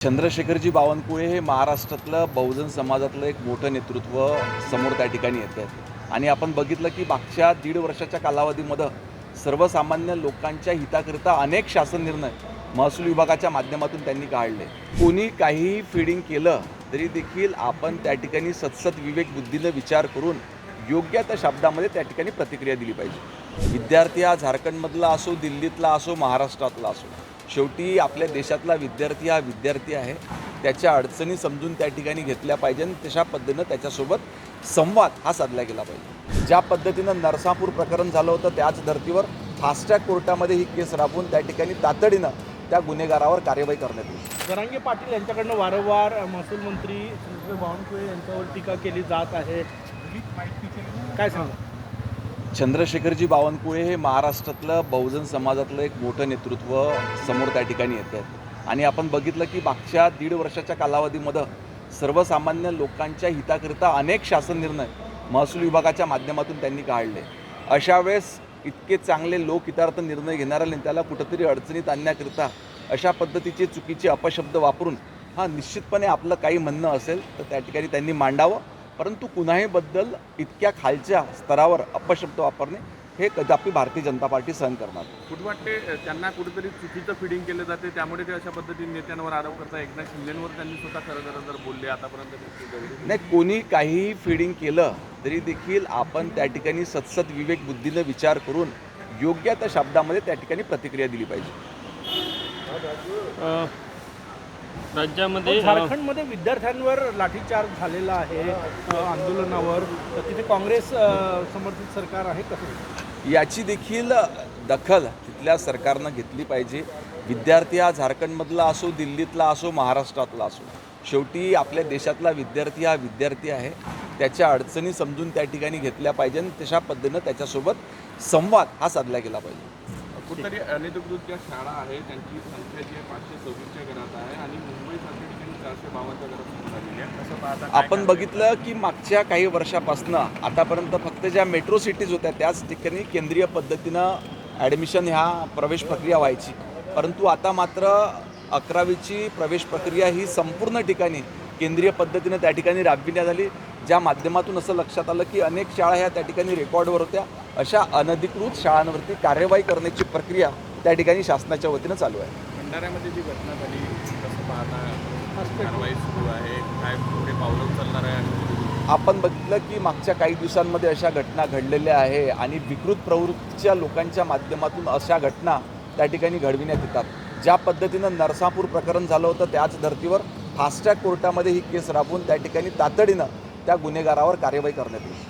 चंद्रशेखरजी बावनकुळे हे महाराष्ट्रातलं बहुजन समाजातलं एक मोठं नेतृत्व समोर त्या ठिकाणी येतं आहे आणि आपण बघितलं की मागच्या 1.5 वर्षाच्या कालावधीमध्ये सर्वसामान्य लोकांच्या हिताकरिता अनेक शासन निर्णय महसूल विभागाच्या माध्यमातून त्यांनी काढले। कोणी काहीही फीडिंग केलं तरी देखील आपण त्या ठिकाणी सतसत विवेक बुद्धीने विचार करून योग्य त्या शब्दामध्ये त्या ठिकाणी प्रतिक्रिया दिली पाहिजे। विद्यार्थी हा झारखंडमधला असो, दिल्लीतला असो, महाराष्ट्रातला असो, शेवटी आपल्या देशातला विद्यार्थी हा विद्यार्थी आहे। त्याच्या अडचणी समजून त्या ठिकाणी घेतल्या पाहिजे आणि तशा पद्धतीनं त्याच्यासोबत संवाद हा साधला गेला पाहिजे। ज्या पद्धतीनं नरसापूर प्रकरण झालं होतं त्याच धर्तीवर फास्ट्रॅक कोर्टामध्ये ही केस राबवून त्या ठिकाणी तातडीनं त्या गुन्हेगारावर कार्यवाही करण्यात येईल। जरांगे पाटील यांच्याकडनं वारंवार महसूल मंत्री चंद्रशेखर बावनकुळे यांच्यावर टीका केली जात आहे, काय सांगा? चंद्रशेखरजी बावनकुळे हे महाराष्ट्रातलं बहुजन समाजातलं एक मोठं नेतृत्व समोर त्या ठिकाणी येतं आहे आणि आपण बघितलं की मागच्या 1.5 वर्षाच्या कालावधीमध्ये सर्वसामान्य लोकांच्या हिताकरिता अनेक शासन निर्णय महसूल विभागाच्या माध्यमातून त्यांनी काढले। अशा वेळेस इतके चांगले लोकहितार्थ निर्णय घेणाऱ्या नेत्याला कुठंतरी अडचणीत आणण्याकरिता अशा पद्धतीचे चुकीचे अपशब्द वापरून निश्चितपणे आपलं काही म्हणणं असेल तर त्या ठिकाणी त्यांनी मांडावं, परंतु कुणाहीबद्दल इतक्या खालच्या स्तरावर अपशब्द वापरणे हे कदापि भारतीय जनता पार्टी सहन करणार। कुठं वाटते त्यांना कुठेतरी चुकीचं फीडिंग केलं जाते, त्यामुळे ते अशा पद्धतीने नेत्यांवर आरोप करतात। एकनाथ शिंदेंवर त्यांनी स्वतः खरं जर बोलले आतापर्यंत नाही, कोणी काहीही फीडिंग केलं तरी देखील आपण त्या ठिकाणी सतसत विवेक बुद्धीने विचार करून योग्य त्या शब्दामध्ये त्या ठिकाणी प्रतिक्रिया दिली पाहिजे। राज्यामध्ये झारखंडमध्ये विद्यार्थ्यांवर लाठीचार्ज झालेला आहे आंदोलनावर, तर तिथे काँग्रेस समर्थित सरकार आहे, कसं याची देखील दखल तिथल्या सरकारनं घेतली पाहिजे। विद्यार्थी हा झारखंडमधला असो, दिल्लीतला असो, महाराष्ट्रातला असो, शेवटी आपल्या देशातला विद्यार्थी हा विद्यार्थी आहे। त्याच्या अडचणी समजून त्या ठिकाणी घेतल्या पाहिजे आणि तशा पद्धतीनं त्याच्यासोबत संवाद हा साधला गेला पाहिजे। कुठेतरी अनधिकृत ज्या शाळा आहेत त्यांची संख्या जी आहे 526च्या घरात आहे आणि मुंबईसारख्या ठिकाणी 452च्या घरात झालेली आहे। कसं पाहता आपण बघितलं की मागच्या काही वर्षापासून आतापर्यंत फक्त ज्या मेट्रो सिटीज होत्या त्याच ठिकाणी केंद्रीय पद्धतीनं ॲडमिशन ह्या प्रवेश प्रक्रिया व्हायची, परंतु आता मात्र 11वीची प्रवेश प्रक्रिया ही संपूर्ण ठिकाणी केंद्रीय पद्धतीनं त्या ठिकाणी राबविण्यात आली, ज्या माध्यमातून असं लक्षात आलं की अनेक शाळा ह्या त्या ठिकाणी रेकॉर्डवर होत्या। अशा अनधिकृत शाळांवरती कार्यवाही करण्याची प्रक्रिया त्या ठिकाणी शासनाच्या वतीनं चालू आहे। भंडाऱ्यामध्ये जी घटना झाली कसं पाहता कारवाई सुरू आहे, काय पुढे पावलं उचलणार आहे? आपण बघितलं की मागच्या काही दिवसांमध्ये अशा घटना घडलेल्या आहे आणि विकृत प्रवृत्तीच्या लोकांच्या माध्यमातून अशा घटना त्या ठिकाणी घडविण्यात येतात। ज्या पद्धतीनं नरसापूर प्रकरण झालं होतं त्याच धर्तीवर फास्ट्रॅक कोर्टामध्ये ही केस राबवून त्या ठिकाणी तातडीनं त्या गुन्हेगारावर कार्यवाही करण्यात येईल।